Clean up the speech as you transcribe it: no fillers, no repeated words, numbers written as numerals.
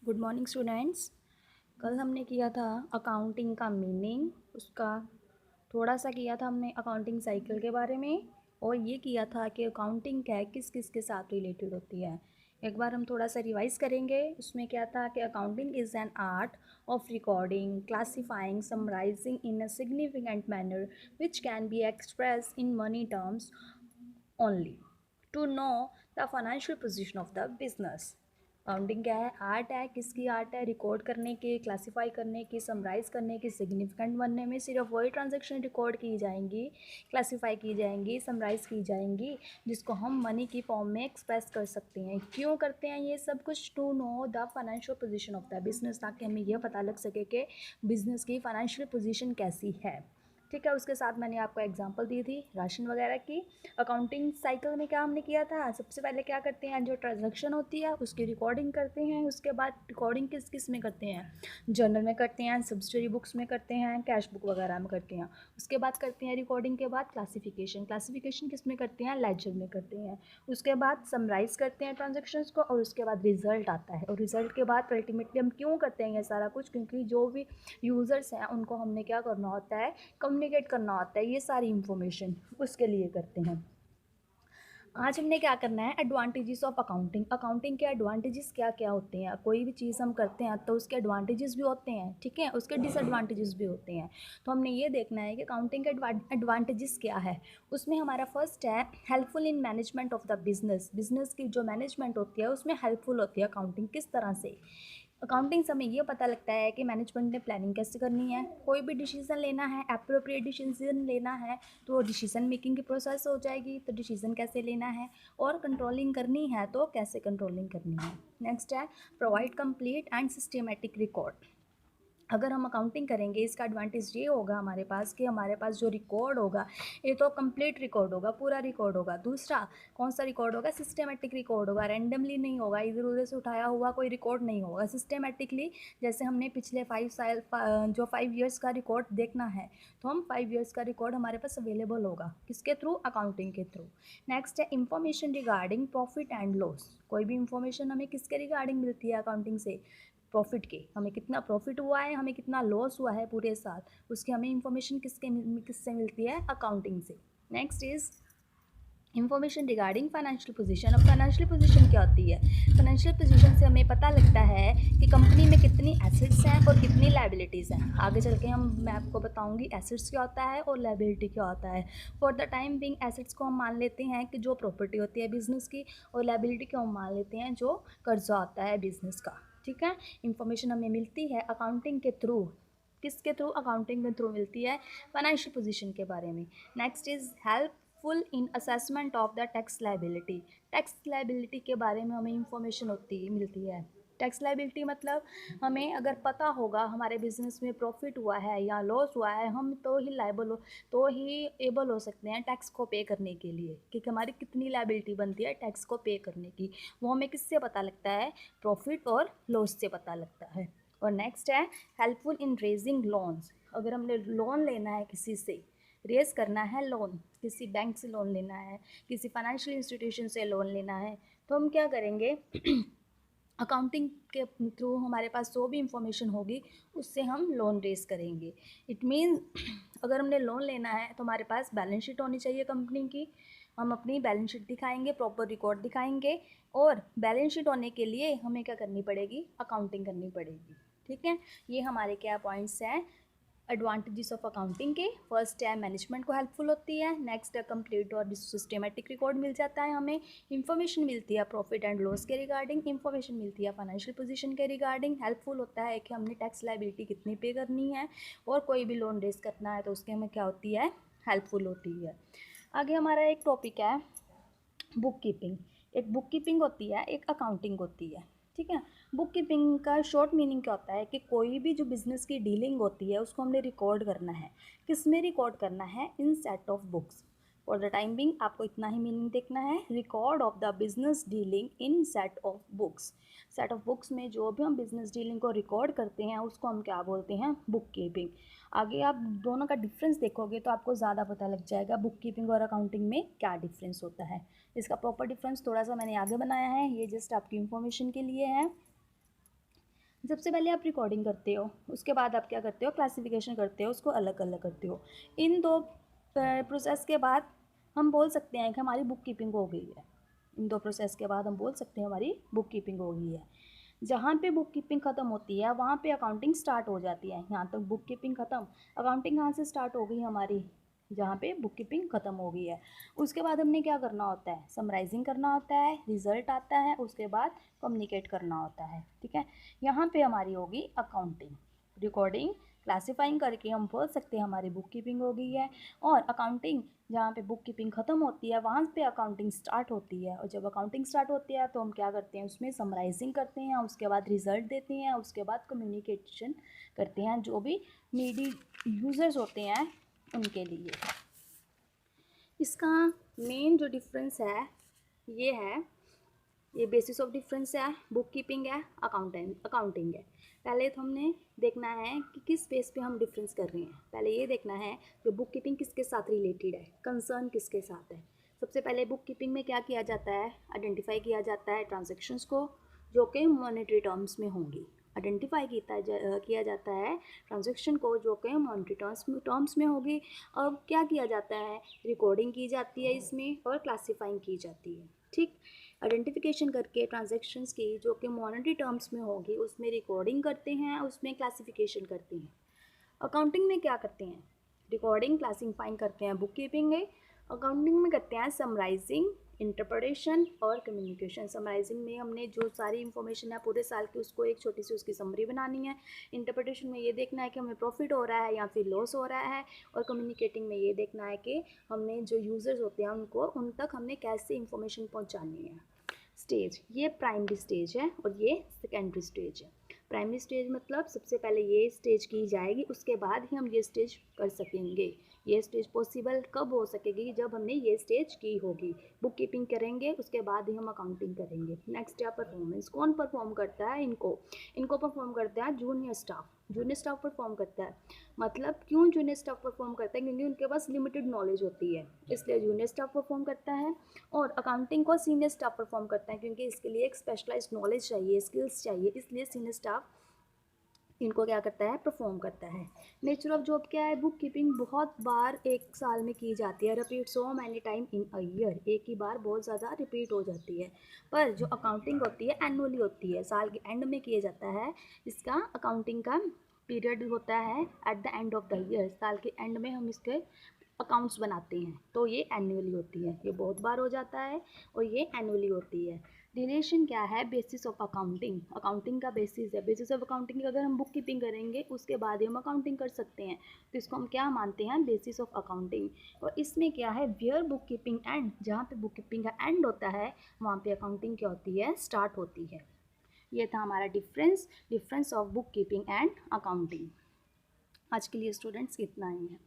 Good morning students. कल हमने किया था अकाउंटिंग का मीनिंग, उसका थोड़ा सा किया था हमने अकाउंटिंग साइकिल के बारे में, और ये किया था कि अकाउंटिंग क्या है, किस किस के साथ रिलेटेड होती है। एक बार हम थोड़ा सा रिवाइज करेंगे। उसमें क्या था कि accounting is an art of recording, classifying, summarising in a significant manner which can be express in money terms only to know the financial position of the business. Counting क्या है? आर्ट है। किसकी art है? Record करने की, classify करने की, summarise करने की, सिग्निफिकेंट बनने में। सिर्फ वही ट्रांजेक्शन रिकॉर्ड की जाएंगी, क्लासीफाई की जाएंगी, समराइज की जाएंगी जिसको हम मनी की फॉर्म में एक्सप्रेस कर सकते हैं। क्यों करते हैं ये सब कुछ? To know the financial position of the business, ताकि हमें यह पता लग सके कि बिजनेस की फाइनेंशियल पोजीशन कैसी है। ठीक है, उसके साथ मैंने आपको एग्जांपल दी थी राशन वगैरह की। अकाउंटिंग साइकिल में क्या हमने किया था? सबसे पहले क्या करते हैं, जो ट्रांजैक्शन होती है उसकी रिकॉर्डिंग करते हैं। उसके बाद रिकॉर्डिंग किस किस में करते हैं? जर्नल में करते हैं, सब्सिडरी बुक्स में करते हैं, कैश बुक वगैरह में करते हैं। उसके बाद करते हैं रिकॉर्डिंग के बाद क्लासिफिकेशन। क्लासिफिकेशन किस में करते हैं? लेजर में करते हैं। उसके बाद समराइज करते हैं ट्रांजेक्शन्स को, और उसके बाद रिजल्ट आता है। और रिजल्ट के बाद अल्टीमेटली हम क्यों करते हैं ये सारा कुछ? क्योंकि जो भी यूज़र्स हैं उनको हमने क्या करना होता है, कम्युनिकेट करना होता है। ये सारी इंफॉर्मेशन उसके लिए करते हैं। आज हमने क्या करना है, एडवांटेजेस ऑफ अकाउंटिंग। अकाउंटिंग के एडवांटेजेस क्या क्या होते हैं? कोई भी चीज़ हम करते हैं तो उसके एडवांटेजेस भी होते हैं, ठीक है, उसके डिसएडवांटेजेस भी होते हैं। तो हमने ये देखना है कि अकाउंटिंग के एडवांटेजेस क्या है। उसमें हमारा फर्स्ट है helpful in management of the business. Business की जो मैनेजमेंट होती है उसमें हेल्पफुल होती है अकाउंटिंग। किस तरह से? अकाउंटिंग से हमें ये पता लगता है कि मैनेजमेंट ने प्लानिंग कैसे करनी है। कोई भी डिसीजन लेना है, अप्रोप्रिएट डिसीजन लेना है, तो डिसीजन मेकिंग की प्रोसेस हो जाएगी। तो डिसीजन कैसे लेना है, और कंट्रोलिंग करनी है तो कैसे कंट्रोलिंग करनी है। नेक्स्ट है provide complete and systematic record. अगर हम अकाउंटिंग करेंगे इसका एडवांटेज ये होगा हमारे पास कि हमारे पास जो रिकॉर्ड होगा ये तो कंप्लीट रिकॉर्ड होगा, पूरा रिकॉर्ड होगा। दूसरा कौन सा रिकॉर्ड होगा? सिस्टेमेटिक रिकॉर्ड होगा, रैंडमली नहीं होगा, इधर उधर से उठाया हुआ कोई रिकॉर्ड नहीं होगा। सिस्टेमेटिकली, जैसे हमने पिछले 5 साल जो 5 ईयर्स का रिकॉर्ड देखना है, तो हम 5 ईयर्स का रिकॉर्ड हमारे पास अवेलेबल होगा। किसके थ्रू? अकाउंटिंग के थ्रू। नेक्स्ट है information regarding profit and loss. कोई भी इंफॉर्मेशन हमें किसके रिगार्डिंग मिलती है? अकाउंटिंग से। प्रॉफिट के, हमें कितना प्रॉफिट हुआ है, हमें कितना लॉस हुआ है पूरे साल, उसकी हमें इंफॉर्मेशन किससे मिलती है? अकाउंटिंग से। Next is information regarding financial position. अब फाइनेंशियल पोजीशन क्या होती है? फाइनेंशियल पोजीशन से हमें पता लगता है कि कंपनी में कितनी एसेट्स हैं और कितनी लाइबिलिटीज़ हैं। आगे चल के मैं आपको बताऊंगी एसेट्स क्या होता है और लाइबिलिटी क्या होता है। For the time being assets को हम मान लेते हैं कि जो प्रॉपर्टी होती है बिजनेस की, और लाइबिलिटी को हम मान लेते हैं जो कर्जा होता है बिजनेस का। ठीक है, इंफॉर्मेशन हमें मिलती है अकाउंटिंग के थ्रू। किसके थ्रू? अकाउंटिंग के थ्रू मिलती है फाइनेंशियल पोजीशन के बारे में। Next is helpful in assessment of the tax liability. Tax liability के बारे में हमें इंफॉर्मेशन मिलती है। टैक्स लाइबिलिटी मतलब हमें अगर पता होगा हमारे बिजनेस में प्रॉफिट हुआ है या लॉस हुआ है, हम तो ही लाइबल हो, तो ही एबल हो सकते हैं टैक्स को पे करने के लिए, क्योंकि हमारी कितनी लाइबिलिटी बनती है टैक्स को पे करने की। वो हमें किससे पता लगता है? प्रॉफिट और लॉस से पता लगता है। और नेक्स्ट है हेल्पफुल इन रेजिंग लोन्स। अगर हमने लोन लेना है किसी से, रेज करना है लोन, किसी बैंक से लोन लेना है, किसी फाइनेंशियल इंस्टीट्यूशन से लोन लेना है, तो हम क्या करेंगे? अकाउंटिंग के थ्रू हमारे पास जो भी इंफॉर्मेशन होगी उससे हम लोन रेज करेंगे। इट मीन्स अगर हमने लोन लेना है तो हमारे पास बैलेंस शीट होनी चाहिए कंपनी की। हम अपनी बैलेंस शीट दिखाएंगे, प्रॉपर रिकॉर्ड दिखाएंगे, और बैलेंस शीट होने के लिए हमें क्या करनी पड़ेगी? अकाउंटिंग करनी पड़ेगी। ठीक है, ये हमारे क्या पॉइंट्स हैं एडवांटेजेस ऑफ अकाउंटिंग के। फर्स्ट है मैनेजमेंट को हेल्पफुल होती है। नेक्स्ट है कंप्लीट और सिस्टमेटिक रिकॉर्ड मिल जाता है हमें। इंफॉर्मेशन मिलती है प्रॉफिट एंड लॉस के रिगार्डिंग। इंफॉर्मेशन मिलती है फाइनेंशियल पोजीशन के रिगार्डिंग। हेल्पफुल होता है कि हमने टैक्स लाइबिलिटी कितनी पे करनी है, और कोई भी लोन रेज करना है तो उसके हमें क्या होती है? हेल्पफुल होती है। आगे हमारा एक टॉपिक है बुक कीपिंग। एक बुक कीपिंग होती है, एक अकाउंटिंग होती है। ठीक है, बुक कीपिंग का शॉर्ट मीनिंग क्या होता है कि कोई भी जो बिजनेस की डीलिंग होती है उसको हमने रिकॉर्ड करना है। किस में रिकॉर्ड करना है? इन set of books. For the time being आपको इतना ही मीनिंग देखना है, record of the business dealing in set of books. Set of books में जो भी हम बिजनेस डीलिंग को रिकॉर्ड करते हैं उसको हम क्या बोलते हैं? Book keeping. आगे आप दोनों का डिफरेंस देखोगे तो आपको ज़्यादा पता लग जाएगा बुक कीपिंग और अकाउंटिंग में क्या डिफरेंस होता है। इसका प्रॉपर डिफरेंस थोड़ा सा मैंने आगे बनाया है, ये जस्ट आपकी इंफॉर्मेशन के लिए है। सबसे पहले आप रिकॉर्डिंग करते हो, उसके बाद आप क्या करते हो, क्लासिफिकेशन करते हो, उसको अलग अलग करते हो। इन दो प्रोसेस के बाद हम बोल सकते हैं कि हमारी बुक कीपिंग हो गई है। इन दो प्रोसेस के बाद हम बोल सकते हैं हमारी बुक कीपिंग हो गई है। जहाँ पे बुक कीपिंग ख़त्म होती है वहाँ पे अकाउंटिंग स्टार्ट हो जाती है। यहाँ तक बुक कीपिंग ख़त्म, अकाउंटिंग कहाँ से स्टार्ट हो गई हमारी, जहाँ पे बुक कीपिंग ख़त्म हो गई है। उसके बाद हमने क्या करना होता है, समराइजिंग करना होता है, रिज़ल्ट आता है, उसके बाद कम्युनिकेट करना होता है। ठीक है, यहाँ पे हमारी होगी अकाउंटिंग। रिकॉर्डिंग क्लासिफाइंग करके हम बोल सकते हैं हमारी बुक कीपिंग हो गई है। और अकाउंटिंग जहाँ पे बुक कीपिंग ख़त्म होती है वहाँ पे अकाउंटिंग स्टार्ट होती है। और जब अकाउंटिंग स्टार्ट होती है तो हम क्या करते हैं, उसमें समराइजिंग करते हैं, उसके बाद रिज़ल्ट देते हैं, उसके बाद कम्युनिकेशन करते हैं जो भी नीडी यूज़र्स होते हैं उनके लिए। इसका मेन जो डिफरेंस है ये है, ये बेसिस ऑफ डिफरेंस है, बुक कीपिंग है, अकाउंटिंग है। पहले तो हमने देखना है कि किस बेस पे हम डिफरेंस कर रहे हैं। पहले ये देखना है कि बुक कीपिंग किसके साथ रिलेटेड है, कंसर्न किसके साथ है। सबसे पहले बुक कीपिंग में क्या किया जाता है, आइडेंटिफाई किया जाता है ट्रांजेक्शन्स को जो कि मॉनेटरी टर्म्स में होंगी। आइडेंटिफाई किया जाता है ट्रांजेक्शन को जो कि मॉनेटरी टर्म्स में होगी। और क्या किया जाता है, रिकॉर्डिंग की जाती है इसमें और क्लासीफाइंग की जाती है। ठीक, आइडेंटिफिकेशन करके ट्रांजैक्शंस की जो कि मॉनेटरी टर्म्स में होगी उसमें रिकॉर्डिंग करते हैं, उसमें क्लासिफिकेशन करते हैं। अकाउंटिंग में क्या करते हैं, रिकॉर्डिंग क्लासिफाइंग करते हैं बुक कीपिंग में। अकाउंटिंग में करते हैं समराइजिंग, इंटरप्रिटेशन और कम्युनिकेशन। समराइजिंग में हमने जो सारी इन्फॉर्मेशन है पूरे साल की उसको एक छोटी सी उसकी समरी बनानी है। इंटरप्रिटेशन में ये देखना है कि हमें प्रॉफिट हो रहा है या फिर लॉस हो रहा है। और कम्युनिकेटिंग में ये देखना है कि हमने जो यूज़र्स होते हैं उनको उन तक हमने कैसे इंफॉर्मेशन पहुँचानी है। स्टेज, ये प्राइमरी स्टेज है और ये सेकेंडरी स्टेज है। प्राइमरी स्टेज मतलब सबसे पहले ये स्टेज की जाएगी, उसके बाद ही हम ये स्टेज कर सकेंगे। ये स्टेज पॉसिबल कब हो सकेगी, जब हमने ये स्टेज की होगी। बुक कीपिंग करेंगे उसके बाद ही हम अकाउंटिंग करेंगे। नेक्स्ट है परफॉर्मेंस। कौन परफॉर्म करता है, इनको परफॉर्म करता है junior staff. Junior staff perform करता है, मतलब क्यों जूनियर स्टाफ परफॉर्म करता है, क्योंकि उनके पास लिमिटेड नॉलेज होती है, इसलिए जूनियर स्टाफ परफॉर्म करता है। और अकाउंटिंग को सीनियर स्टाफ परफॉर्म करता है क्योंकि इसके लिए एक स्पेशलाइज्ड नॉलेज चाहिए, स्किल्स चाहिए, इसलिए सीनियर स्टाफ इनको क्या करता है, परफॉर्म करता है। नेचर ऑफ जॉब क्या है, बुक कीपिंग बहुत बार एक साल में की जाती है, repeat so many time in a year, एक ही बार बहुत ज़्यादा रिपीट हो जाती है। पर जो अकाउंटिंग होती है एनुअली होती है, साल के एंड में किया जाता है। इसका अकाउंटिंग का पीरियड होता है at the end of the year, साल के एंड में हम इसके अकाउंट्स बनाते हैं, तो ये एनुअली होती है। ये बहुत बार हो जाता है और ये एनुअली होती है। रिलेशन क्या है, बेसिस ऑफ अकाउंटिंग, अकाउंटिंग का बेसिस है। बेसिस ऑफ अकाउंटिंग अगर हम बुक कीपिंग करेंगे उसके बाद ही हम अकाउंटिंग कर सकते हैं, तो इसको हम क्या मानते हैं, बेसिस ऑफ अकाउंटिंग। और इसमें क्या है, वेयर बुक कीपिंग एंड, जहाँ पे बुक कीपिंग का एंड होता है वहाँ पे अकाउंटिंग क्या होती है, स्टार्ट होती है। ये था हमारा difference of book keeping and accounting. आज के लिए स्टूडेंट्स इतना ही है।